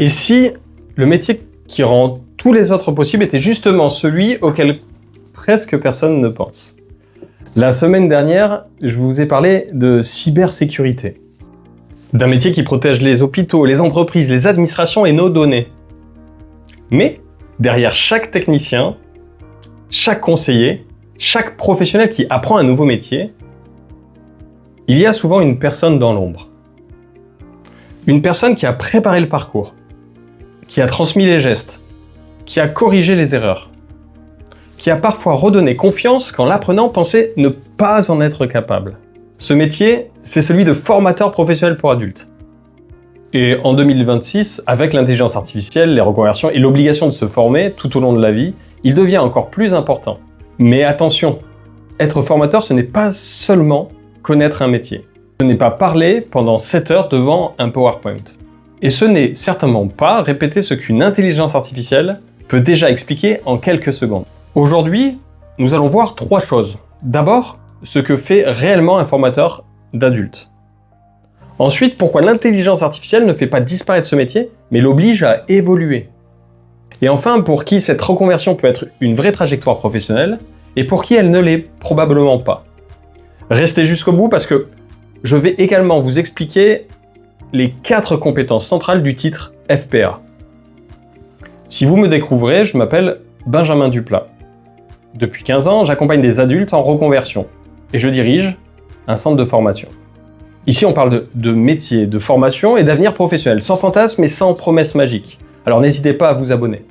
Et si le métier qui rend tous les autres possibles était justement celui auquel presque personne ne pense? La semaine dernière, je vous ai parlé de cybersécurité, d'un métier qui protège les hôpitaux, les entreprises, les administrations et nos données. Mais derrière chaque technicien, chaque conseiller, chaque professionnel qui apprend un nouveau métier, il y a souvent une personne dans l'ombre. Une personne qui a préparé le parcours, qui a transmis les gestes, qui a corrigé les erreurs, qui a parfois redonné confiance quand l'apprenant pensait ne pas en être capable. Ce métier, c'est celui de formateur professionnel pour adultes. Et en 2026, avec l'intelligence artificielle, les reconversions et l'obligation de se former tout au long de la vie, il devient encore plus important. Mais attention, être formateur, ce n'est pas seulement connaître un métier. Ce n'est pas parler pendant 7 heures devant un PowerPoint. Et ce n'est certainement pas répéter ce qu'une intelligence artificielle peut déjà expliquer en quelques secondes. Aujourd'hui, nous allons voir 3 choses. D'abord, ce que fait réellement un formateur d'adulte. Ensuite, pourquoi l'intelligence artificielle ne fait pas disparaître ce métier, mais l'oblige à évoluer. Et enfin, pour qui cette reconversion peut être une vraie trajectoire professionnelle, et pour qui elle ne l'est probablement pas. Restez jusqu'au bout parce que je vais également vous expliquer les 4 compétences centrales du titre FPA. Si vous me découvrez, je m'appelle Benjamin Duplat. Depuis 15 ans, j'accompagne des adultes en reconversion et je dirige un centre de formation. Ici, on parle de métier, de formation et d'avenir professionnel, sans fantasme et sans promesse magique. Alors n'hésitez pas à vous abonner.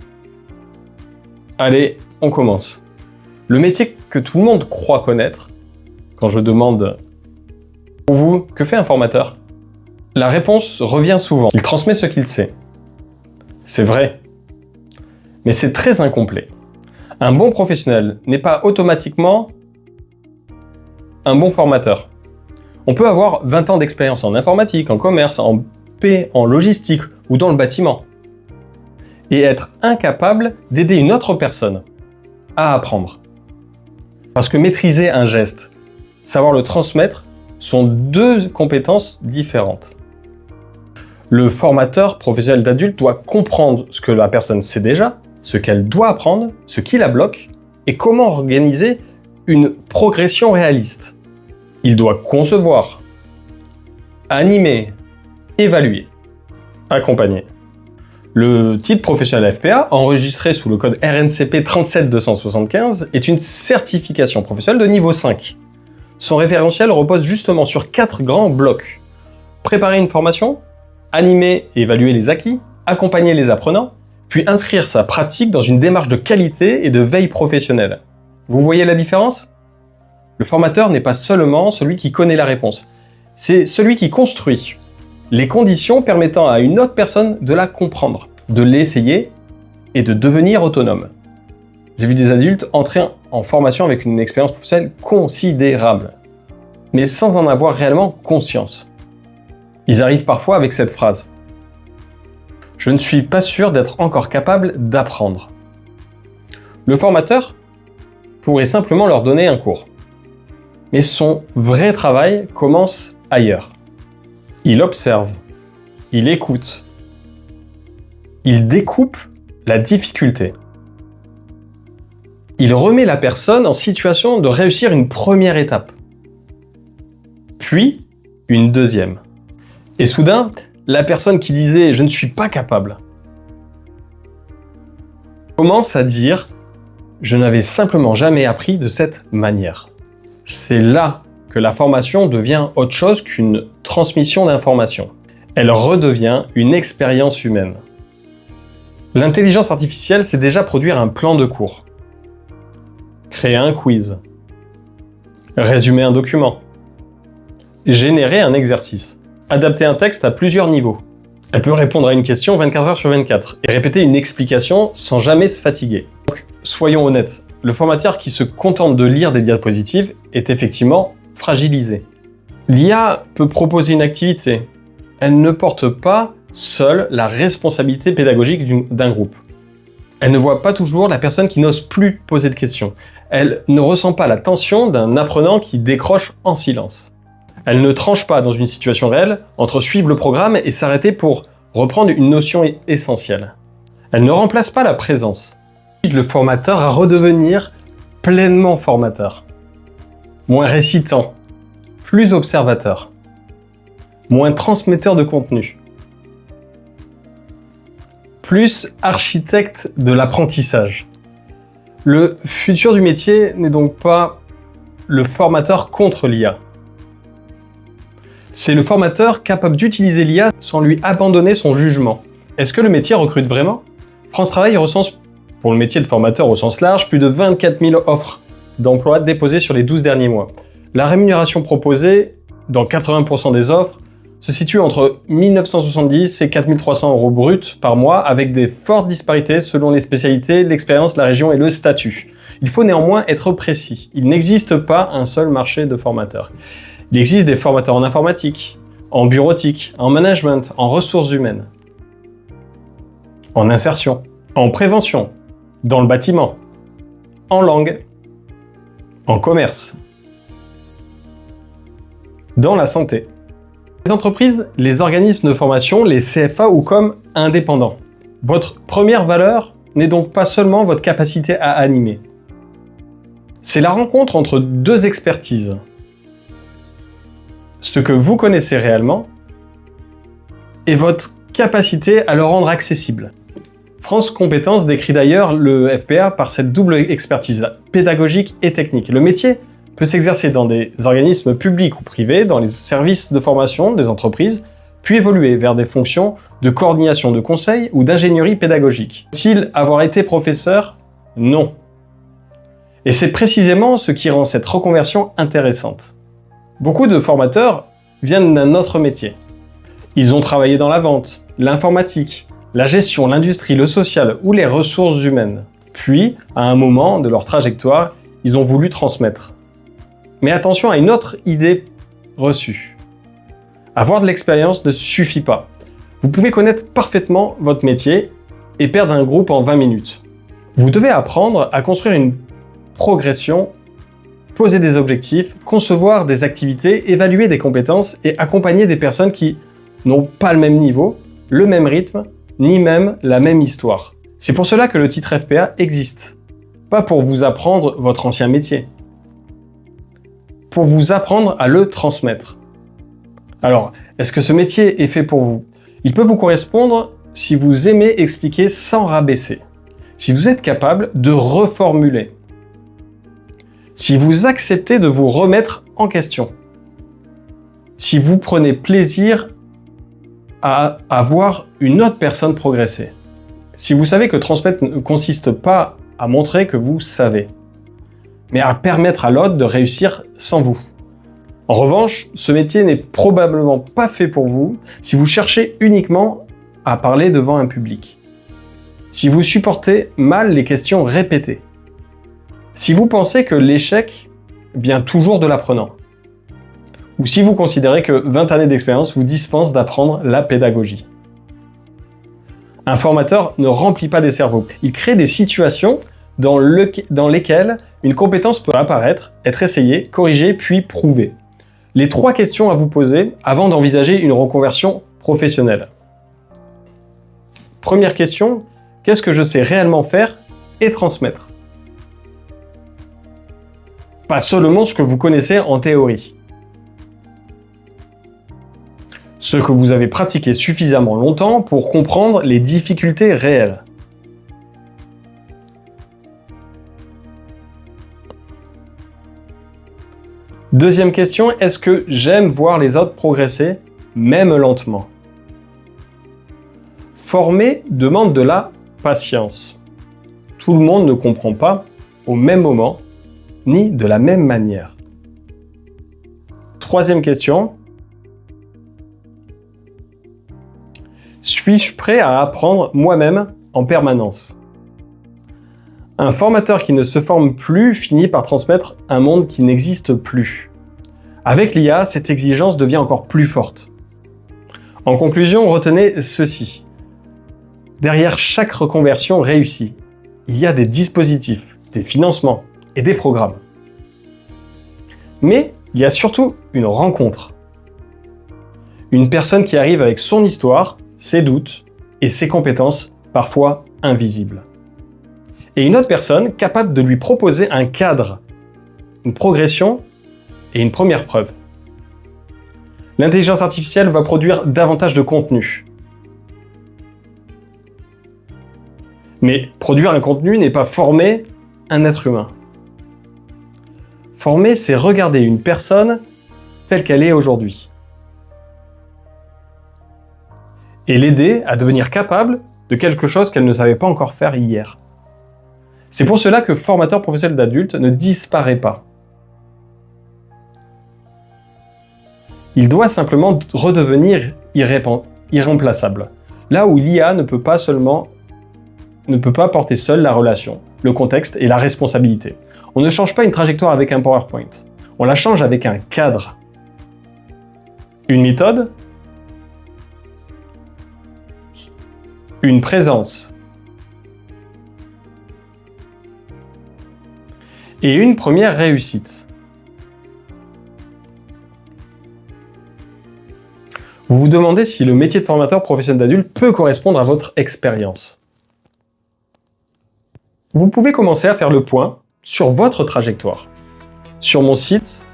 Allez, on commence. Le métier que tout le monde croit connaître, quand je demande pour vous, que fait un formateur? La réponse revient souvent. Il transmet ce qu'il sait. C'est vrai. Mais c'est très incomplet. Un bon professionnel n'est pas automatiquement un bon formateur. On peut avoir 20 ans d'expérience en informatique, en commerce, en paix, en logistique ou dans le bâtiment. Et être incapable d'aider une autre personne à apprendre. Parce que maîtriser un geste, savoir le transmettre, sont 2 compétences différentes. Le formateur professionnel d'adulte doit comprendre ce que la personne sait déjà, ce qu'elle doit apprendre, ce qui la bloque, et comment organiser une progression réaliste. Il doit concevoir, animer, évaluer, accompagner. Le titre professionnel FPA, enregistré sous le code RNCP 37275, est une certification professionnelle de niveau 5. Son référentiel repose justement sur 4 grands blocs. Préparer une formation, animer et évaluer les acquis, accompagner les apprenants, puis inscrire sa pratique dans une démarche de qualité et de veille professionnelle. Vous voyez la différence? Le formateur n'est pas seulement celui qui connaît la réponse, c'est celui qui construit les conditions permettant à une autre personne de la comprendre, de l'essayer et de devenir autonome. J'ai vu des adultes entrer en formation avec une expérience professionnelle considérable, mais sans en avoir réellement conscience. Ils arrivent parfois avec cette phrase: « Je ne suis pas sûr d'être encore capable d'apprendre ». Le formateur pourrait simplement leur donner un cours. Mais son vrai travail commence ailleurs. Il observe, il écoute, il découpe la difficulté. Il remet la personne en situation de réussir une première étape, puis une deuxième. Et soudain, la personne qui disait « je ne suis pas capable » commence à dire « je n'avais simplement jamais appris de cette manière ». C'est là que la formation devient autre chose qu'une transmission d'informations. Elle redevient une expérience humaine. L'intelligence artificielle, c'est déjà produire un plan de cours, créer un quiz, résumer un document, générer un exercice, adapter un texte à plusieurs niveaux. Elle peut répondre à une question 24 heures sur 24 et répéter une explication sans jamais se fatiguer. Donc, soyons honnêtes, le formateur qui se contente de lire des diapositives est effectivement fragilisé. L'IA peut proposer une activité. Elle ne porte pas seule la responsabilité pédagogique d'un groupe. Elle ne voit pas toujours la personne qui n'ose plus poser de questions. Elle ne ressent pas la tension d'un apprenant qui décroche en silence. Elle ne tranche pas dans une situation réelle entre suivre le programme et s'arrêter pour reprendre une notion essentielle. Elle ne remplace pas la présence. Le formateur à redevenir pleinement formateur. Moins récitant, plus observateur. Moins transmetteur de contenu. Plus architecte de l'apprentissage. Le futur du métier n'est donc pas le formateur contre l'IA. C'est le formateur capable d'utiliser l'IA sans lui abandonner son jugement. Est-ce que le métier recrute vraiment ? France Travail recense, pour le métier de formateur au sens large, plus de 24 000 offres d'emploi déposées sur les 12 derniers mois. La rémunération proposée, dans 80% des offres, se situe entre 1 970 et 4 300 € bruts par mois, avec des fortes disparités selon les spécialités, l'expérience, la région et le statut. Il faut néanmoins être précis. Il n'existe pas un seul marché de formateurs. Il existe des formateurs en informatique, en bureautique, en management, en ressources humaines, en insertion, en prévention, dans le bâtiment, en langue, en commerce, dans la santé. Les entreprises, les organismes de formation, les CFA ou comme indépendants. Votre première valeur n'est donc pas seulement votre capacité à animer. C'est la rencontre entre deux expertises. Ce que vous connaissez réellement et votre capacité à le rendre accessible. France Compétences décrit d'ailleurs le FPA par cette double expertise, pédagogique et technique. Le métier peut s'exercer dans des organismes publics ou privés, dans les services de formation des entreprises, puis évoluer vers des fonctions de coordination de conseil ou d'ingénierie pédagogique. Faut-il avoir été professeur ? Non. Et c'est précisément ce qui rend cette reconversion intéressante. Beaucoup de formateurs viennent d'un autre métier. Ils ont travaillé dans la vente, l'informatique, la gestion, l'industrie, le social ou les ressources humaines. Puis, à un moment de leur trajectoire, ils ont voulu transmettre. Mais attention à une autre idée reçue. Avoir de l'expérience ne suffit pas. Vous pouvez connaître parfaitement votre métier et perdre un groupe en 20 minutes. Vous devez apprendre à construire une progression, poser des objectifs, concevoir des activités, évaluer des compétences et accompagner des personnes qui n'ont pas le même niveau, le même rythme, ni même la même histoire. C'est pour cela que le titre FPA existe. Pas pour vous apprendre votre ancien métier. Pour vous apprendre à le transmettre. Alors, est-ce que ce métier est fait pour vous ? Il peut vous correspondre si vous aimez expliquer sans rabaisser. Si vous êtes capable de reformuler. Si vous acceptez de vous remettre en question. Si vous prenez plaisir à voir une autre personne progresser. Si vous savez que transmettre ne consiste pas à montrer que vous savez, mais à permettre à l'autre de réussir sans vous. En revanche, ce métier n'est probablement pas fait pour vous si vous cherchez uniquement à parler devant un public. Si vous supportez mal les questions répétées. Si vous pensez que l'échec vient toujours de l'apprenant. Ou si vous considérez que 20 années d'expérience vous dispensent d'apprendre la pédagogie. Un formateur ne remplit pas des cerveaux. Il crée des situations dans lesquelles une compétence peut apparaître, être essayée, corrigée, puis prouvée. Les 3 questions à vous poser avant d'envisager une reconversion professionnelle. Première question, qu'est-ce que je sais réellement faire et transmettre ? Pas seulement ce que vous connaissez en théorie. Ce que vous avez pratiqué suffisamment longtemps pour comprendre les difficultés réelles. Deuxième question, est-ce que j'aime voir les autres progresser, même lentement ? Former demande de la patience. Tout le monde ne comprend pas au même moment, ni de la même manière. Troisième question, suis-je prêt à apprendre moi-même en permanence ? Un formateur qui ne se forme plus finit par transmettre un monde qui n'existe plus. Avec l'IA, cette exigence devient encore plus forte. En conclusion, retenez ceci. Derrière chaque reconversion réussie, il y a des dispositifs, des financements et des programmes. Mais il y a surtout une rencontre. Une personne qui arrive avec son histoire, ses doutes et ses compétences parfois invisibles. Et une autre personne capable de lui proposer un cadre, une progression et une première preuve. L'intelligence artificielle va produire davantage de contenu. Mais produire un contenu n'est pas former un être humain. Former, c'est regarder une personne telle qu'elle est aujourd'hui. Et l'aider à devenir capable de quelque chose qu'elle ne savait pas encore faire hier. C'est pour cela que formateur professionnel d'adultes ne disparaît pas. Il doit simplement redevenir irremplaçable. Là où l'IA ne peut pas porter seule la relation, le contexte et la responsabilité. On ne change pas une trajectoire avec un PowerPoint. On la change avec un cadre. Une méthode, une présence et une première réussite. Vous vous demandez si le métier de formateur professionnel d'adulte peut correspondre à votre expérience. Vous pouvez commencer à faire le point sur votre trajectoire. Sur mon site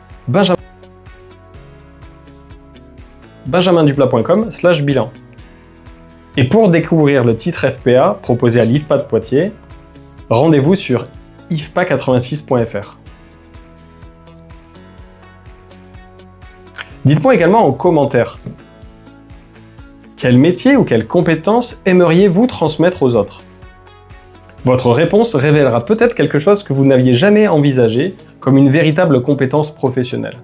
benjaminduplat.com/bilan. Et pour découvrir le titre FPA proposé à l'IFPA de Poitiers, rendez-vous sur ifpa86.fr. Dites-moi également en commentaire quel métier ou quelle compétence aimeriez-vous transmettre aux autres. Votre réponse révélera peut-être quelque chose que vous n'aviez jamais envisagé comme une véritable compétence professionnelle.